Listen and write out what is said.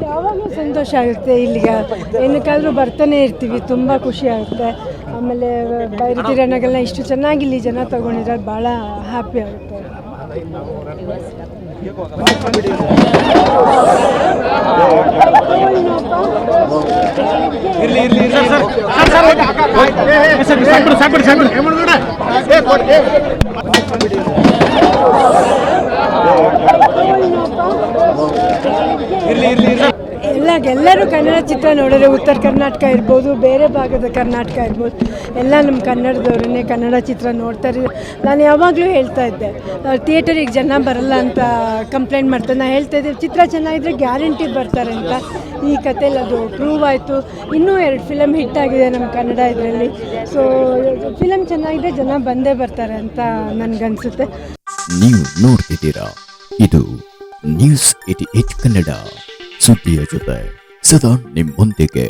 ಯಾವಾಗಲೂ ಸಂತೋಷ ಆಗುತ್ತೆ. ಇಲ್ಲಿಗೆ ಏನಕ್ಕಾದರೂ ಬರ್ತಾನೆ ಇರ್ತೀವಿ, ತುಂಬ ಖುಷಿ ಆಗುತ್ತೆ. ಆಮೇಲೆ ಬೈರತಿರಣ್ಣಗಳನ್ನ ಇಷ್ಟು ಚೆನ್ನಾಗಿ ಇಲ್ಲಿ ಜನ ತಗೊಂಡಿದ್ದಾರೆ, ಭಾಳ ಹ್ಯಾಪಿ ಆಗುತ್ತೆ. ಎಲ್ಲರೂ ಕನ್ನಡ ಚಿತ್ರ ನೋಡಿದ್ರೆ ಉತ್ತರ ಕರ್ನಾಟಕ ಇರ್ಬೋದು, ಬೇರೆ ಭಾಗದ ಕರ್ನಾಟಕ ಇರ್ಬೋದು, ಎಲ್ಲ ನಮ್ಮ ಕನ್ನಡದವ್ರನ್ನೇ ಕನ್ನಡ ಚಿತ್ರ ನೋಡ್ತಾರೆ. ನಾನು ಯಾವಾಗಲೂ ಹೇಳ್ತಾ ಇದ್ದೆ, ಥಿಯೇಟರಿಗೆ ಜನ ಬರಲ್ಲ ಅಂತ ಕಂಪ್ಲೇಂಟ್ ಮಾಡ್ತಾರೆ. ನಾನು ಹೇಳ್ತಾ ಇದ್ದೆ, ಚಿತ್ರ ಚೆನ್ನಾಗಿದ್ರೆ ಗ್ಯಾರಂಟಿ ಬರ್ತಾರೆ ಅಂತ. ಈ ಕಥೆಯಲ್ಲಿ ಅದು ಪ್ರೂವ್ ಆಯಿತು. ಇನ್ನೂ 2 ಫಿಲಮ್ ಹಿಟ್ ಆಗಿದೆ ನಮ್ಮ ಕನ್ನಡ ಇದರಲ್ಲಿ. ಸೊ ಫಿಲಮ್ ಚೆನ್ನಾಗಿದ್ರೆ ಜನ ಬಂದೇ ಬರ್ತಾರೆ ಅಂತ ನನಗನ್ಸುತ್ತೆ. ನೀವು ನೋಡ್ತಿದ್ದೀರಾ, ಇದು ನ್ಯೂಸ್ 88 ಕನ್ನಡ, ಸುದ್ದಿಯ ಜೊತೆ ಸದಾ ನಿಮ್ಮೊಂದಿಗೆ.